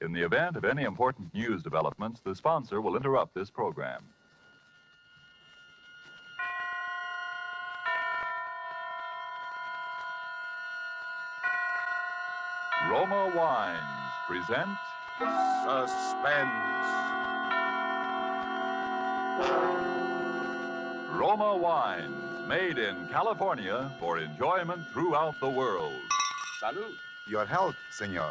In the event of any important news developments, the sponsor will interrupt this program. Roma Wines present Suspense. Roma Wines, made in California for enjoyment throughout the world. Salud. Your health, senor.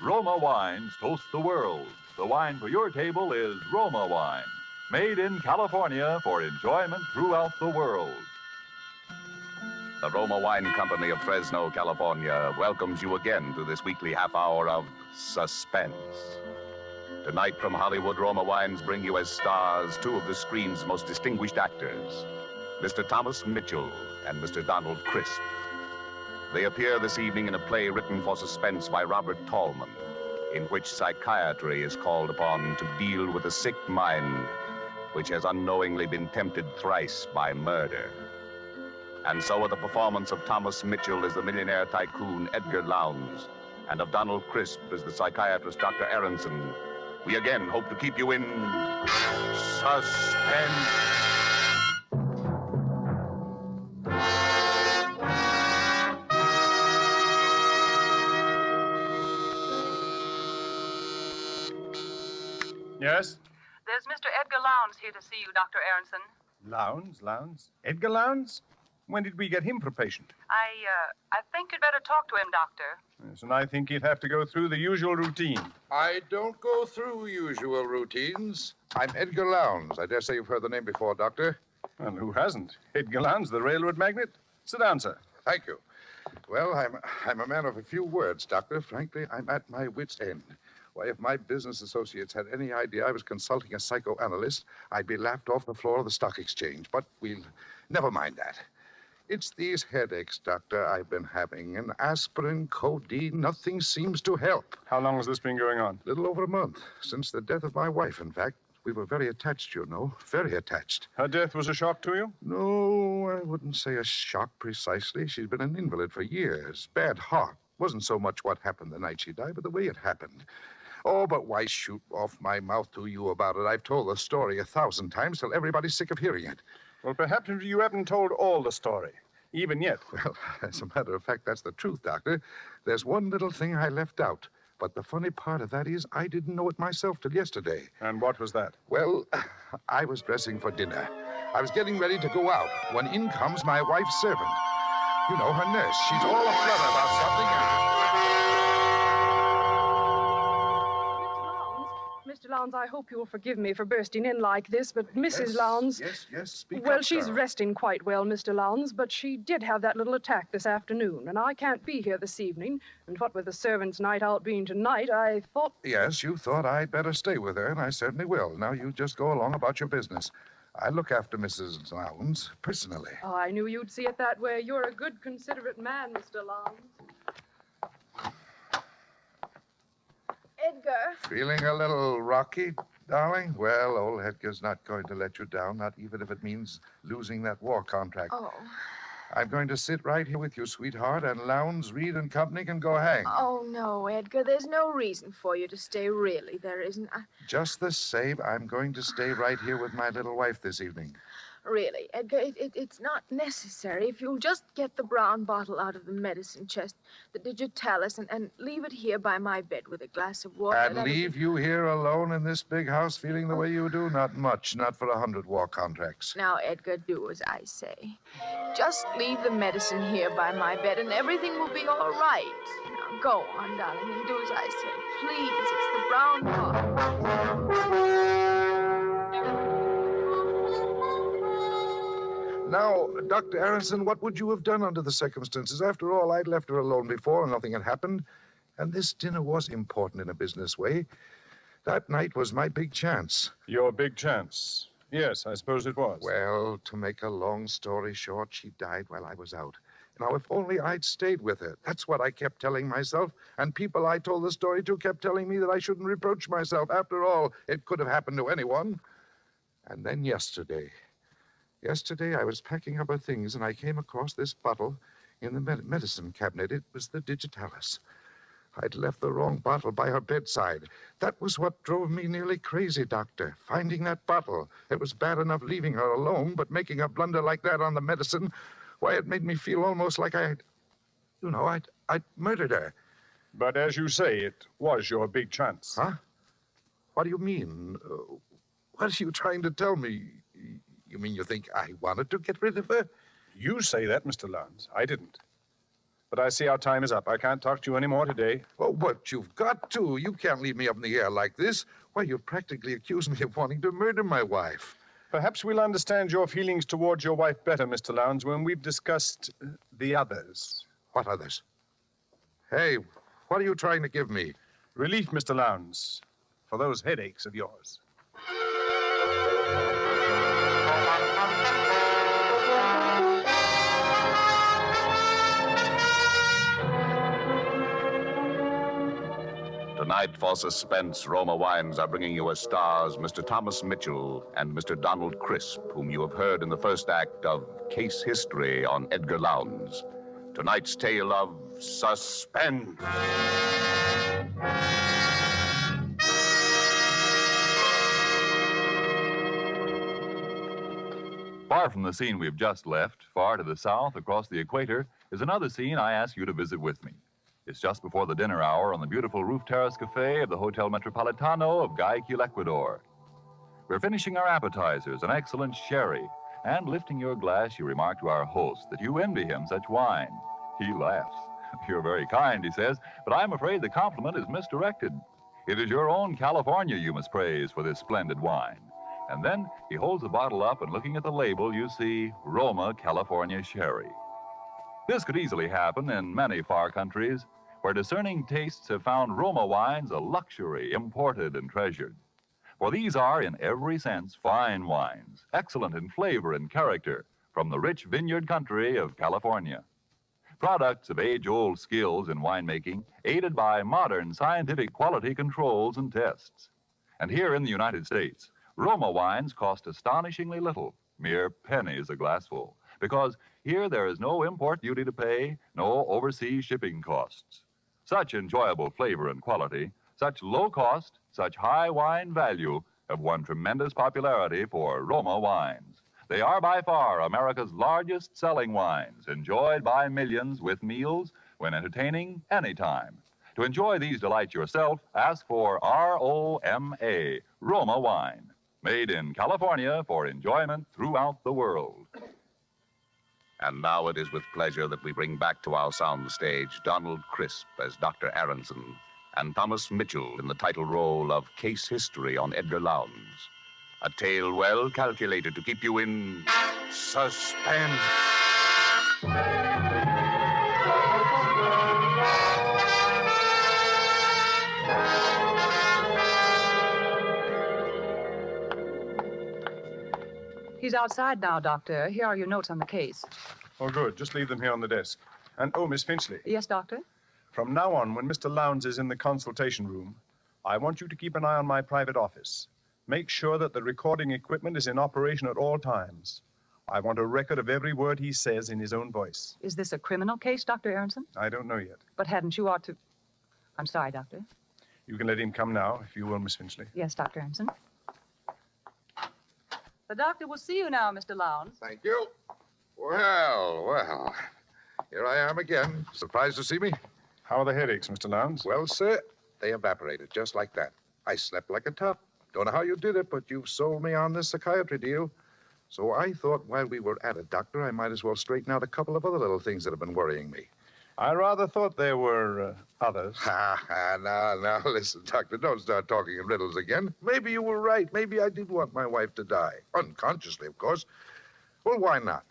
Roma Wines toast the world. The wine for your table is Roma Wine, made in California for enjoyment throughout the world. The Roma Wine Company of Fresno, California, welcomes you again to this weekly half hour of Suspense. Tonight from Hollywood, Roma Wines bring you as stars two of the screen's most distinguished actors, Mr. Thomas Mitchell and Mr. Donald Crisp. They appear this evening in a play written for suspense by Robert Tallman, in which psychiatry is called upon to deal with a sick mind which has unknowingly been tempted thrice by murder. And so with the performance of Thomas Mitchell as the millionaire tycoon Edgar Lowndes, and of Donald Crisp as the psychiatrist Dr. Aronson, we again hope to keep you in suspense. Yes? There's Mr. Edgar Lowndes here to see you, Dr. Aronson. Lowndes? Edgar Lowndes? When did we get him for patient? I think you'd better talk to him, Doctor. Yes, and I think he'd have to go through the usual routine. I don't go through usual routines. I'm Edgar Lowndes. I dare say you've heard the name before, Doctor. Well, who hasn't? Edgar Lowndes, the railroad magnate. Sit down, sir. Thank you. Well, I'm a man of a few words, Doctor. Frankly, I'm at my wit's end. Why, if my business associates had any idea I was consulting a psychoanalyst, I'd be laughed off the floor of the stock exchange. But we'll never mind that. It's these headaches, Doctor, I've been having. And aspirin, codeine, nothing seems to help. How long has this been going on? Little over a month. Since the death of my wife, in fact. We were very attached, you know. Very attached. Her death was a shock to you? No, I wouldn't say a shock precisely. She'd been an invalid for years. Bad heart. Wasn't so much what happened the night she died, but the way it happened. Oh, but why shoot off my mouth to you about it? I've told the story 1,000 times till everybody's sick of hearing it. Well, perhaps you haven't told all the story, even yet. Well, as a matter of fact, that's the truth, Doctor. There's one little thing I left out. But the funny part of that is I didn't know it myself till yesterday. And what was that? Well, I was dressing for dinner. I was getting ready to go out when in comes my wife's servant. You know, her nurse. She's all aflutter about something. Mr. Lowndes, I hope you'll forgive me for bursting in like this, but Mrs. Lowndes... Yes, speak Well, up, she's darling. resting quite well, Mr. Lowndes, but she did have that little attack this afternoon, and I can't be here this evening. And what with the servants' night out being tonight, I thought... Yes, you thought I'd better stay with her, and I certainly will. Now, you just go along about your business. I look after Mrs. Lowndes personally. Oh, I knew you'd see it that way. You're a good, considerate man, Mr. Lowndes. Edgar. Feeling a little rocky, darling? Well, old Edgar's not going to let you down, not even if it means losing that war contract. Oh. I'm going to sit right here with you, sweetheart, and Lowndes, Reed, and company can go hang. Oh, no, Edgar. There's no reason for you to stay, really. There isn't. Just the same, I'm going to stay right here with my little wife this evening. Really, Edgar, it's not necessary. If you'll just get the brown bottle out of the medicine chest, the digitalis, and leave it here by my bed with a glass of water. And leave you here alone in this big house feeling the way you do? Not much, not for 100 war contracts. Now, Edgar, do as I say. Just leave the medicine here by my bed, and everything will be all right. Now, go on, darling, and do as I say. Please, it's the brown bottle. Now, Dr. Aronson, what would you have done under the circumstances? After all, I'd left her alone before and nothing had happened. And this dinner was important in a business way. That night was my big chance. Your big chance. Yes, I suppose it was. Well, to make a long story short, she died while I was out. Now, if only I'd stayed with her. That's what I kept telling myself. And people I told the story to kept telling me that I shouldn't reproach myself. After all, it could have happened to anyone. And then yesterday, I was packing up her things, and I came across this bottle in the medicine cabinet. It was the digitalis. I'd left the wrong bottle by her bedside. That was what drove me nearly crazy, Doctor. Finding that bottle. It was bad enough leaving her alone, but making a blunder like that on the medicine, why, it made me feel almost like I'd murdered her. But as you say, it was your big chance. Huh? What do you mean? What are you trying to tell me? You mean you think I wanted to get rid of her? You say that, Mr. Lowndes. I didn't. But I see our time is up. I can't talk to you anymore today. Oh, but you've got to. You can't leave me up in the air like this. Why, you've practically accused me of wanting to murder my wife. Perhaps we'll understand your feelings towards your wife better, Mr. Lowndes, when we've discussed the others. What others? Hey, what are you trying to give me? Relief, Mr. Lowndes, for those headaches of yours. Tonight, for Suspense, Roma Wines are bringing you as stars Mr. Thomas Mitchell and Mr. Donald Crisp, whom you have heard in the first act of Case History on Edgar Lowndes. Tonight's tale of Suspense. Far from the scene we've just left, far to the south, across the equator, is another scene I ask you to visit with me. It's just before the dinner hour on the beautiful roof terrace cafe of the Hotel Metropolitano of Guayaquil, Ecuador. We're finishing our appetizers, an excellent sherry, and lifting your glass, you remark to our host that you envy him such wine. He laughs. You're very kind, he says, but I'm afraid the compliment is misdirected. It is your own California you must praise for this splendid wine. And then he holds the bottle up, and looking at the label, you see Roma California Sherry. This could easily happen in many far countries where discerning tastes have found Roma wines a luxury, imported and treasured. For these are, in every sense, fine wines, excellent in flavor and character, from the rich vineyard country of California. Products of age-old skills in winemaking, aided by modern scientific quality controls and tests. And here in the United States, Roma wines cost astonishingly little, mere pennies a glassful, because here there is no import duty to pay, no overseas shipping costs. Such enjoyable flavor and quality, such low cost, such high wine value have won tremendous popularity for Roma wines. They are by far America's largest selling wines, enjoyed by millions with meals, when entertaining, anytime. To enjoy these delights yourself, ask for R-O-M-A, Roma wine, made in California for enjoyment throughout the world. And now it is with pleasure that we bring back to our soundstage Donald Crisp as Dr. Aronson and Thomas Mitchell in the title role of Case History on Edgar Lowndes. A tale well calculated to keep you in suspense. He's outside now, Doctor. Here are your notes on the case. Oh, good. Just leave them here on the desk. And, oh, Miss Finchley, Yes, Doctor? from now on, when Mr. Lowndes is in the consultation room, I want you to keep an eye on my private office. Make sure that the recording equipment is in operation at all times. I want a record of every word he says in his own voice. Is this a criminal case, Dr. Aronson? I don't know yet. But hadn't you ought to... I'm sorry, Doctor. You can let him come now, if you will, Miss Finchley. Yes, Dr. Aronson. The doctor will see you now, Mr. Lowndes. Thank you. Well. Here I am again. Surprised to see me? How are the headaches, Mr. Lowndes? Well, sir, they evaporated just like that. I slept like a top. Don't know how you did it, but you've sold me on this psychiatry deal. So I thought while we were at it, Doctor, I might as well straighten out a couple of other little things that have been worrying me. I rather thought there were others. Now, listen, Doctor, don't start talking in riddles again. Maybe you were right. Maybe I did want my wife to die. Unconsciously, of course. Well, why not?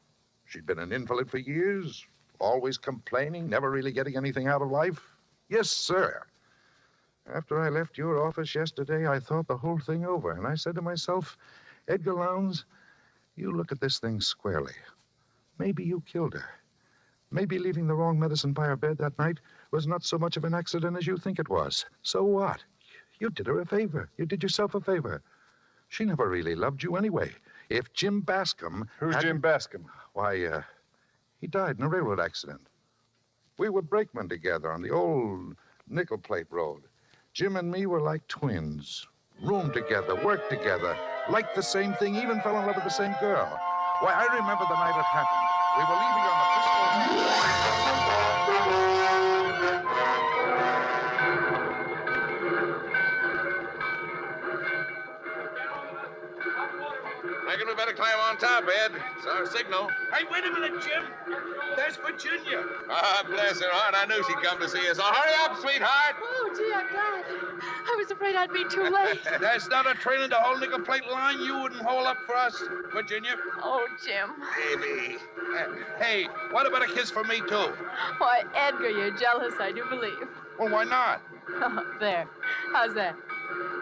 She'd been an invalid for years, always complaining, never really getting anything out of life. Yes, sir. After I left your office yesterday, I thought the whole thing over, and I said to myself, Edgar Lowndes, you look at this thing squarely. Maybe you killed her. Maybe leaving the wrong medicine by her bed that night was not so much of an accident as you think it was. So what? You did her a favor. You did yourself a favor. She never really loved you anyway. If Jim Bascom... Who's Jim Bascom? Why, he died in a railroad accident. We were brakemen together on the old Nickel Plate Road. Jim and me were like twins. Roomed together, worked together, liked the same thing, even fell in love with the same girl. Why, I remember the night it happened. We were leaving on the Reckon we better climb on top, Ed. It's our signal. Hey, wait a minute, Jim. There's Virginia. Ah, bless her heart. I knew she'd come to see us. So hurry up, sweetheart. Oh, gee, I'm glad. I was afraid I'd be too late. There's not a train in the whole nickel plate line you wouldn't haul up for us, Virginia. Oh, Jim. Baby. Hey, what about a kiss for me, too? Why, Edgar, you're jealous, I do believe. Well, why not? There. How's that?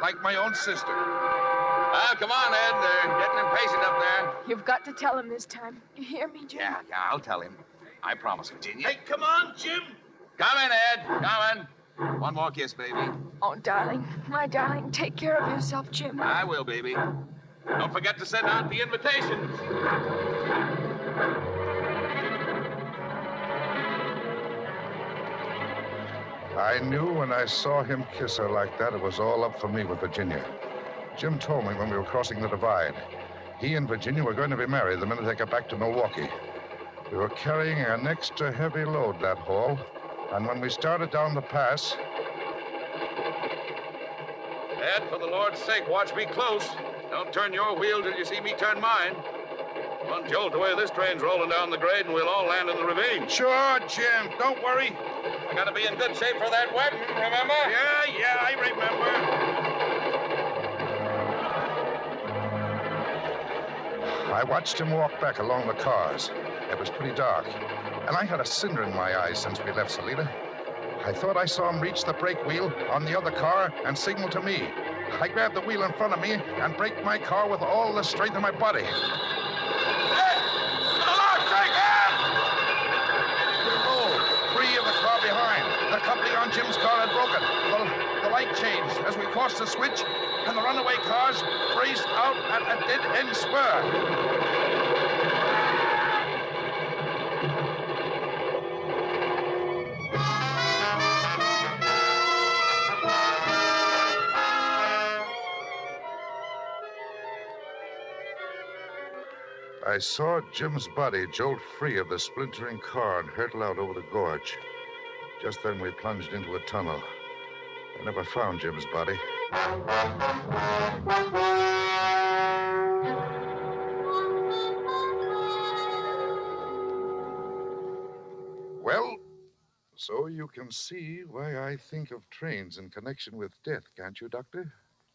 Like my own sister. Well, come on, Ed. They're getting impatient up there. You've got to tell him this time. You hear me, Jim? Yeah, I'll tell him. I promise, Virginia. Hey, come on, Jim. Coming, Ed. Coming. One more kiss, baby. Oh, darling. My darling, take care of yourself, Jim. I will, baby. Don't forget to send out the invitations. I knew when I saw him kiss her like that, it was all up for me with Virginia. Jim told me when we were crossing the divide. He and Virginia were going to be married the minute they got back to Milwaukee. We were carrying an extra heavy load that haul, and when we started down the pass... Ed, for the Lord's sake, watch me close. Don't turn your wheel till you see me turn mine. One jolt away, this train's rolling down the grade, and we'll all land in the ravine. Sure, Jim. Don't worry. I gotta be in good shape for that wedding, remember? Yeah, I remember. I watched him walk back along the cars. It was pretty dark, and I had a cinder in my eyes since we left Salida. I thought I saw him reach the brake wheel on the other car and signal to me. I grabbed the wheel in front of me and braked my car with all the strength of my body. Ed! For the Lord's sake, Ed! We rolled, free of the car behind. The coupling on Jim's car had broken. The light changed as we crossed the switch, and the runaway cars raced out at a dead-end spur. I saw Jim's body jolt free of the splintering car and hurtle out over the gorge. Just then we plunged into a tunnel. I never found Jim's body. Well, so you can see why I think of trains in connection with death, can't you, Doctor?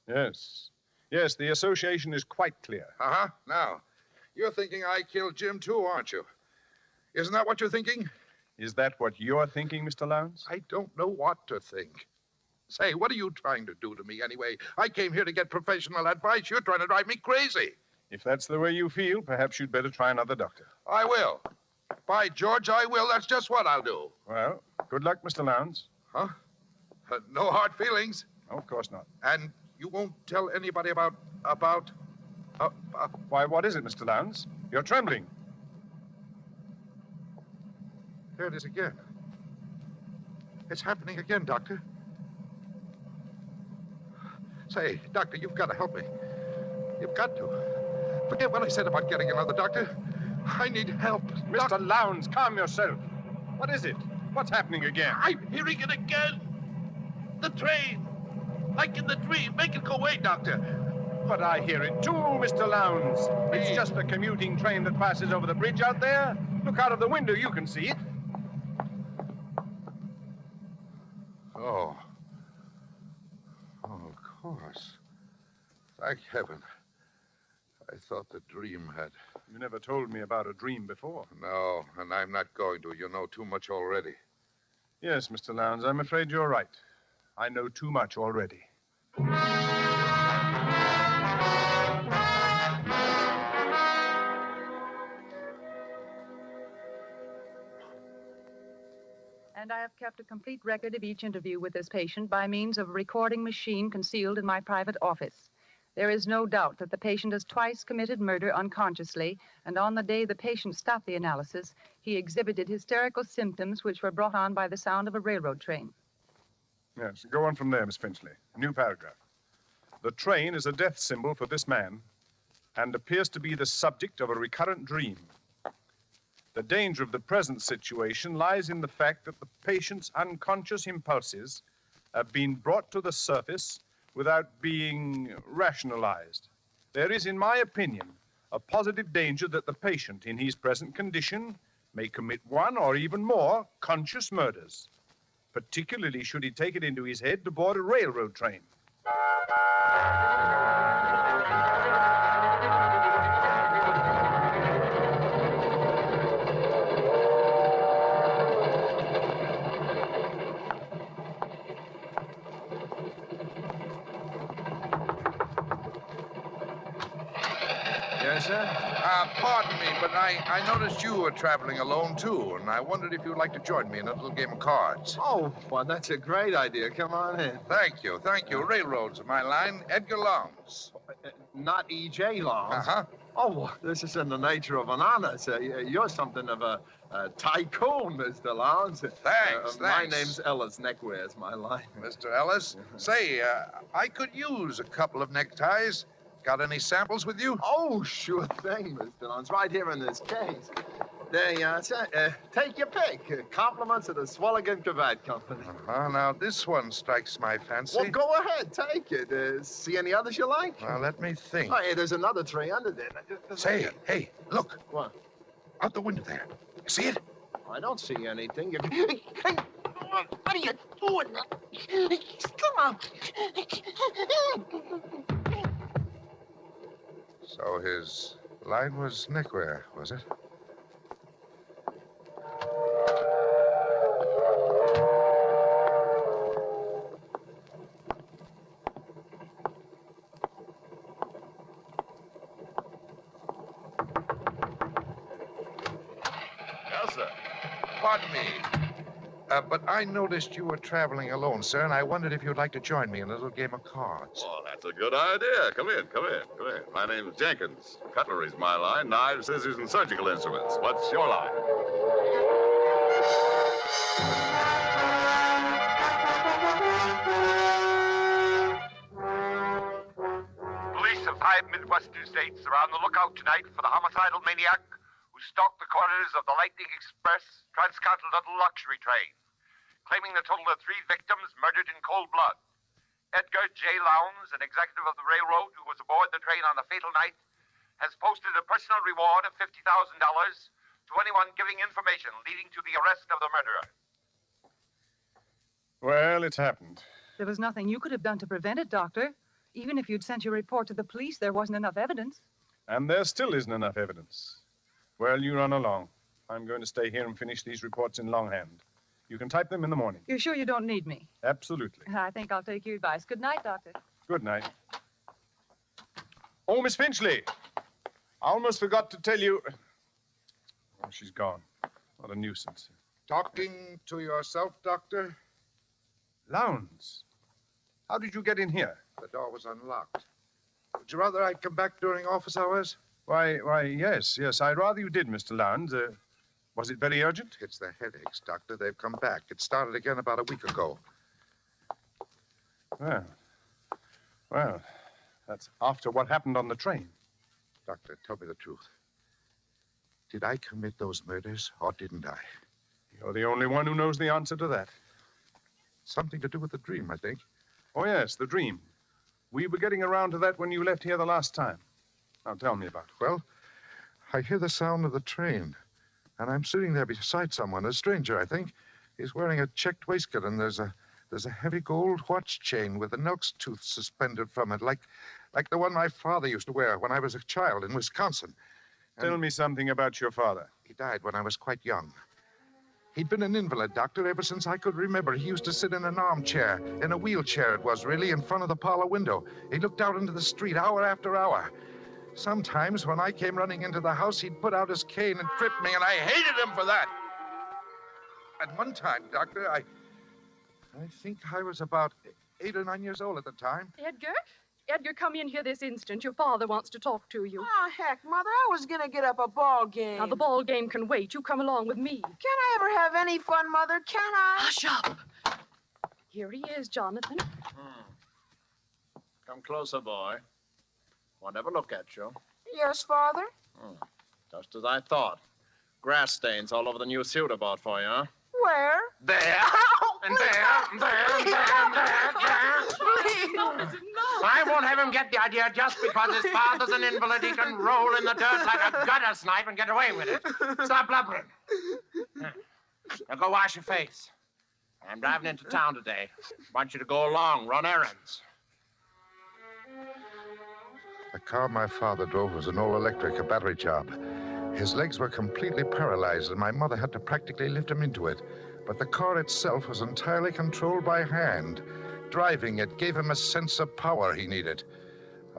Yes. Yes, the association is quite clear. Uh-huh. Now, you're thinking I killed Jim, too, aren't you? Isn't that what you're thinking? Is that what you're thinking, Mr. Lowndes? I don't know what to think. Say, what are you trying to do to me anyway? I came here to get professional advice. You're trying to drive me crazy. If that's the way you feel, perhaps you'd better try another doctor. I will. By George, I will. That's just what I'll do. Well, good luck, Mr. Lowndes. Huh? No hard feelings. Oh, of course not. And you won't tell anybody about... Why, what is it, Mr. Lowndes? You're trembling. There it is again. It's happening again, Doctor. Say, Doctor, you've got to help me. You've got to. Forget what I said about getting another doctor. I need help. Mr. Lowndes, calm yourself. What is it? What's happening again? I'm hearing it again. The train. Like in the dream. Make it go away, Doctor. But I hear it too, Mr. Lowndes. It's just a commuting train that passes over the bridge out there. Look out of the window, you can see it. Oh, of course. Thank heaven. I thought the dream had... You never told me about a dream before. No, and I'm not going to. You know too much already. Yes, Mr. Lowndes, I'm afraid you're right. I know too much already. And I have kept a complete record of each interview with this patient by means of a recording machine concealed in my private office. There is no doubt that the patient has twice committed murder unconsciously, and on the day the patient stopped the analysis, he exhibited hysterical symptoms which were brought on by the sound of a railroad train. Yes, go on from there, Miss Finchley. New paragraph. The train is a death symbol for this man and appears to be the subject of a recurrent dream. The danger of the present situation lies in the fact that the patient's unconscious impulses have been brought to the surface without being rationalized. There is, in my opinion, a positive danger that the patient, in his present condition, may commit one or even more conscious murders, particularly should he take it into his head to board a railroad train. Yes, sir? Pardon me, but I noticed you were traveling alone, too, and I wondered if you'd like to join me in a little game of cards. Oh, well, that's a great idea. Come on in. Thank you. Railroads are my line. Edgar Lowndes. Not E.J. Lowndes. Uh-huh. Oh, well, this is in the nature of an honor, sir. You're something of a tycoon, Mr. Lowndes. Thanks. My name's Ellis. Neckwear is my line. Mr. Ellis, say, I could use a couple of neckties. Got any samples with you? Oh, sure thing, Mr. Lowndes. Right here in this case. There you are, sir. Take your pick. Compliments of the Swalligan Cravat Company. Now, this one strikes my fancy. Well, go ahead. Take it. See any others you like? Well, let me think. Oh, hey, there's another tray under there. Say, hey, look. What? Out the window there. You see it? I don't see anything. What are you doing? Come on. So his line was neckwear, was it? Yes, sir. Pardon me. But I noticed you were traveling alone, sir, and I wondered if you'd like to join me in a little game of cards. Oh, that's a good idea. Come in. My name's Jenkins. Cutlery's my line. Knives, scissors, and surgical instruments. What's your line? Police of 5 Midwestern states are on the lookout tonight for the homicidal maniac who stalked the corridors of the Lightning Express transcontinental luxury train, claiming the total of 3 victims murdered in cold blood. Edgar J. Lowndes, an executive of the railroad who was aboard the train on the fatal night, has posted a personal reward of $50,000 to anyone giving information leading to the arrest of the murderer. Well, it's happened. There was nothing you could have done to prevent it, Doctor. Even if you'd sent your report to the police, there wasn't enough evidence. And there still isn't enough evidence. Well, you run along. I'm going to stay here and finish these reports in longhand. You can type them in the morning. You're sure you don't need me? Absolutely. I think I'll take your advice. Good night, Doctor. Good night. Oh, Miss Finchley. I almost forgot to tell you. Oh, she's gone. What a nuisance. Talking to yourself, Doctor? Lowndes. How did you get in here? The door was unlocked. Would you rather I'd come back during office hours? Why, yes. I'd rather you did, Mr. Lowndes. Was it very urgent? It's the headaches, Doctor. They've come back. It started again about a week ago. Well, that's after what happened on the train. Doctor, tell me the truth. Did I commit those murders, or didn't I? You're the only one who knows the answer to that. Something to do with the dream, I think. Oh, yes, the dream. We were getting around to that when you left here the last time. Now, tell me about it. Well, I hear the sound of the train, and I'm sitting there beside someone, a stranger, I think. He's wearing a checked waistcoat, and there's a heavy gold watch chain with an elk's tooth suspended from it, like the one my father used to wear when I was a child in Wisconsin. Tell me something about your father. He died when I was quite young. He'd been an invalid, Doctor, ever since I could remember. He used to sit in an armchair, in a wheelchair it was, really, in front of the parlor window. He looked out into the street hour after hour. Sometimes, when I came running into the house, he'd put out his cane and trip me, and I hated him for that. At one time, Doctor, I think I was about 8 or 9 years old at the time. Edgar? Edgar, come in here this instant. Your father wants to talk to you. Oh, heck, Mother, I was gonna get up a ball game. Now, the ball game can wait. You come along with me. Can I ever have any fun, Mother? Can I? Hush up. Here he is, Jonathan. Come closer, boy. Won't ever look at you. Yes, Father? Just as I thought. Grass stains all over the new suit I bought for you, huh? Where? There, and there, and there, and there, and there, there. I won't have him get the idea just because his father's an invalid. He can roll in the dirt like a gutter snipe and get away with it. Stop blubbering. Now go wash your face. I'm driving into town today. Want you to go along, run errands. The car my father drove was an all-electric, a battery job. His legs were completely paralyzed, and my mother had to practically lift him into it. But the car itself was entirely controlled by hand. Driving it gave him a sense of power he needed.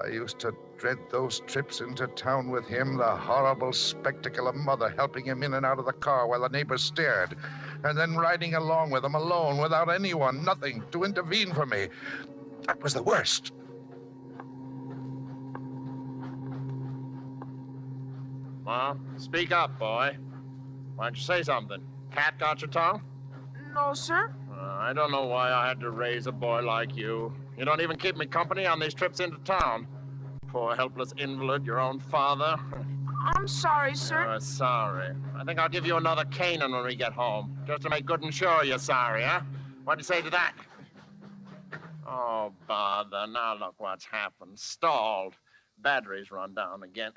I used to dread those trips into town with him, the horrible spectacle of Mother helping him in and out of the car while the neighbors stared, and then riding along with him alone without anyone, nothing, to intervene for me. That was the worst. Well, speak up, boy. Why don't you say something? Cat got your tongue? No, sir. I don't know why I had to raise a boy like you. You don't even keep me company on these trips into town. Poor helpless invalid, your own father. I'm sorry, sir. You're sorry. I think I'll give you another caning when we get home, just to make good and sure you're sorry, huh? What do you say to that? Oh, bother. Now look what's happened. Stalled. Battery's run down again.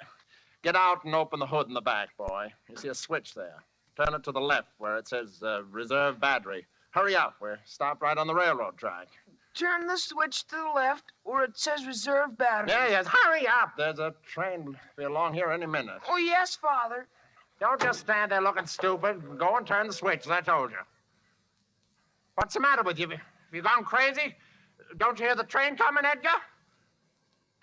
Get out and open the hood in the back, boy. You see a switch there. Turn it to the left where it says reserve battery. Hurry up. We're stopped right on the railroad track. Turn the switch to the left where it says reserve battery. Yes. Hurry up. There's a train be along here any minute. Oh, yes, Father. Don't just stand there looking stupid. Go and turn the switch, as I told you. What's the matter with you? Have you gone crazy? Don't you hear the train coming, Edgar?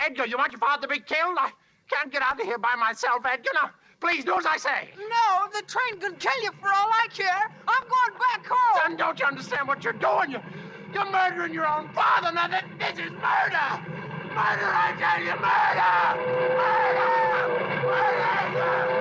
Edgar, you want your father to be killed? I can't get out of here by myself, Edgar. Now, please do as I say. No, the train can kill you for all I care. I'm going back home. Son, don't you understand what you're doing? You're murdering your own father. Now, this is murder. Murder, I tell you, murder. Murder. Murder.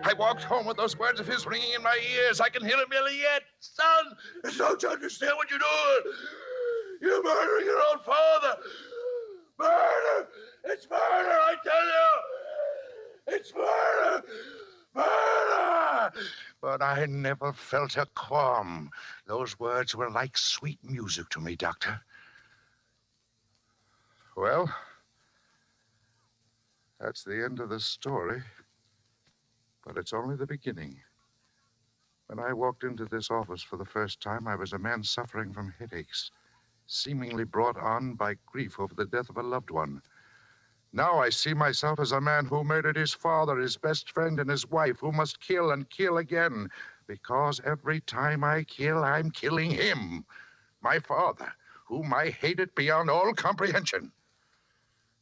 I walked home with those words of his ringing in my ears. I can hear them nearly yet. Son, don't you understand what you're doing? You're murdering your own father. Murder! It's murder, I tell you! It's murder! Murder! But I never felt a qualm. Those words were like sweet music to me, Doctor. Well, that's the end of the story. But it's only the beginning. When I walked into this office for the first time, I was a man suffering from headaches, seemingly brought on by grief over the death of a loved one. Now I see myself as a man who murdered his father, his best friend, and his wife, who must kill and kill again, because every time I kill, I'm killing him, my father, whom I hated beyond all comprehension,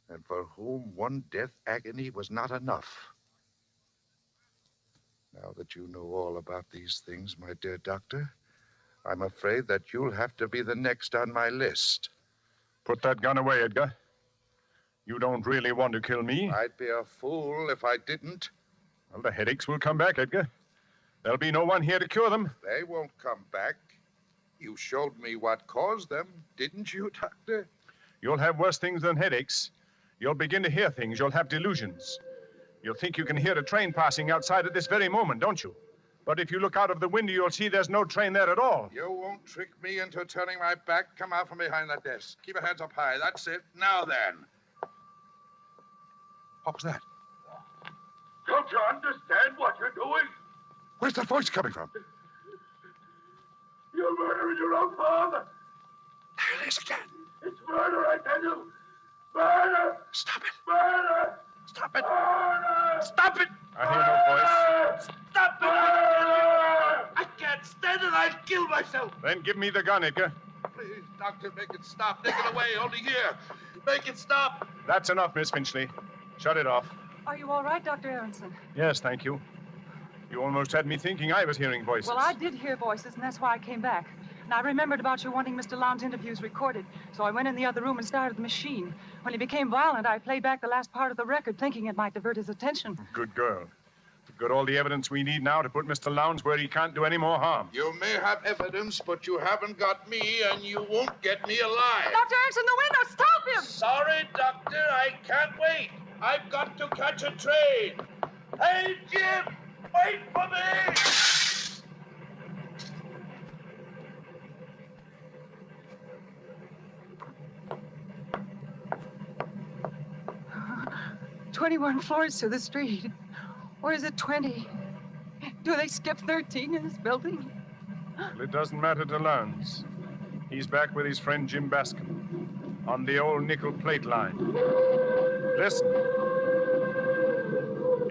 and for whom one death agony was not enough. Now that you know all about these things, my dear doctor, I'm afraid that you'll have to be the next on my list. Put that gun away, Edgar. You don't really want to kill me. I'd be a fool if I didn't. Well, the headaches will come back, Edgar. There'll be no one here to cure them. They won't come back. You showed me what caused them, didn't you, Doctor? You'll have worse things than headaches. You'll begin to hear things. You'll have delusions. You'll think you can hear a train passing outside at this very moment, don't you? But if you look out of the window, you'll see there's no train there at all. You won't trick me into turning my back. Come out from behind that desk. Keep your hands up high. That's it. Now then. What was that? Don't you understand what you're doing? Where's that voice coming from? You're murdering your own father. There it is again. It's murder, I tell you. Murder! Stop it. Murder! Stop it. Murder! Stop it. I hear no voice. Stop it! I can't stand it. I'll kill myself. Then give me the gun, Edgar. Please, Doctor, make it stop. Take it away. Only here. Make it stop. That's enough, Miss Finchley. Shut it off. Are you all right, Dr. Aronson? Yes, thank you. You almost had me thinking I was hearing voices. Well, I did hear voices, and that's why I came back. And I remembered about you wanting Mr. Lowndes' interviews recorded, so I went in the other room and started the machine. When he became violent, I played back the last part of the record, thinking it might divert his attention. Good girl. We've got all the evidence we need now to put Mr. Lowndes where he can't do any more harm. You may have evidence, but you haven't got me, and you won't get me alive. Doctor, X in the window! Stop him! Sorry, Doctor, I can't wait. I've got to catch a train. Hey, Jim, wait for me! 21 floors to the street. Or is it 20? Do they skip 13 in this building? Well, it doesn't matter to Lowndes. He's back with his friend Jim Bascom on the old nickel plate line. Listen.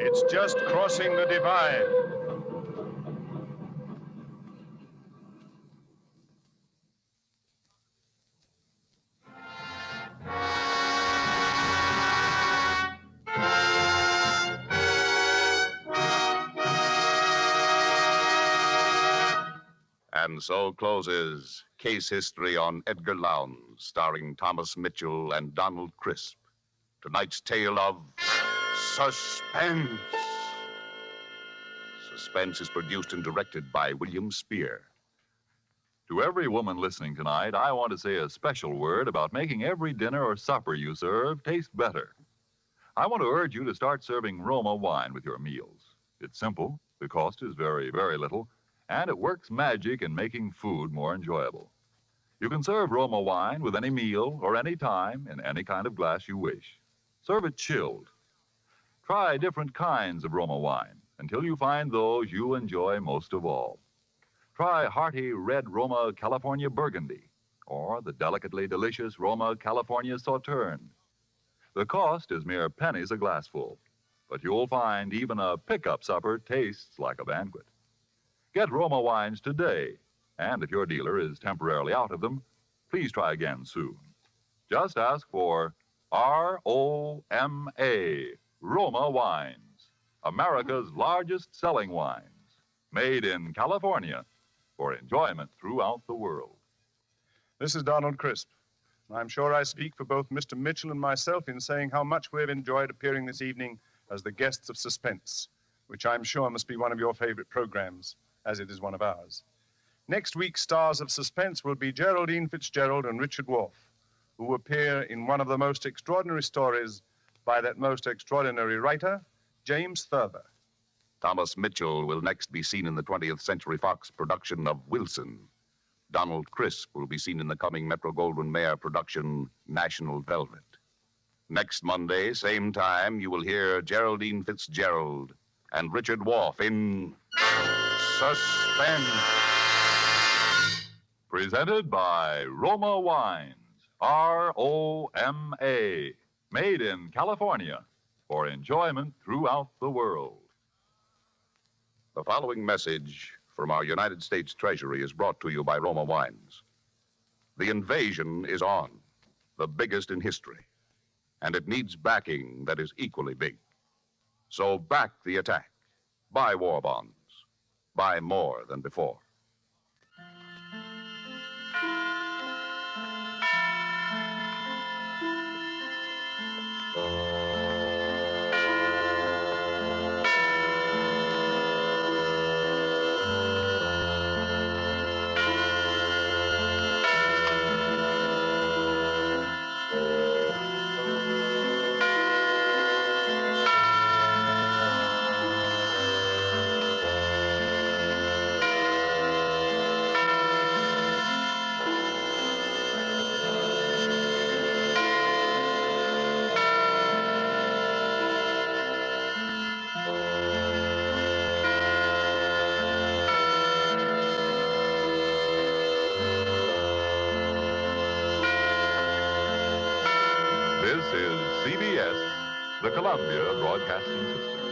It's just crossing the divide. And so closes Case History on Edgar Lowndes, starring Thomas Mitchell and Donald Crisp. Tonight's tale of Suspense. Suspense is produced and directed by William Spear. To every woman listening tonight, I want to say a special word about making every dinner or supper you serve taste better. I want to urge you to start serving Roma wine with your meals. It's simple, the cost is very, very little, and it works magic in making food more enjoyable. You can serve Roma wine with any meal or any time in any kind of glass you wish. Serve it chilled. Try different kinds of Roma wine until you find those you enjoy most of all. Try hearty red Roma California Burgundy or the delicately delicious Roma California Sauterne. The cost is mere pennies a glassful, but you'll find even a pickup supper tastes like a banquet. Get Roma wines today, and if your dealer is temporarily out of them, please try again soon. Just ask for R-O-M-A, Roma Wines, America's largest selling wines, made in California for enjoyment throughout the world. This is Donald Crisp. I'm sure I speak for both Mr. Mitchell and myself in saying how much we've enjoyed appearing this evening as the guests of Suspense, which I'm sure must be one of your favorite programs, as it is one of ours. Next week's stars of Suspense will be Geraldine Fitzgerald and Richard Wolff, who appear in one of the most extraordinary stories by that most extraordinary writer, James Thurber. Thomas Mitchell will next be seen in the 20th Century Fox production of Wilson. Donald Crisp will be seen in the coming Metro-Goldwyn-Mayer production National Velvet. Next Monday, same time, you will hear Geraldine Fitzgerald and Richard Wolff in Suspense. Presented by Roma Wines, R-O-M-A, made in California for enjoyment throughout the world. The following message from our United States Treasury is brought to you by Roma Wines. The invasion is on, the biggest in history, and it needs backing that is equally big. So back the attack. Buy war bonds. Buy more than before. This is CBS, the Columbia Broadcasting System.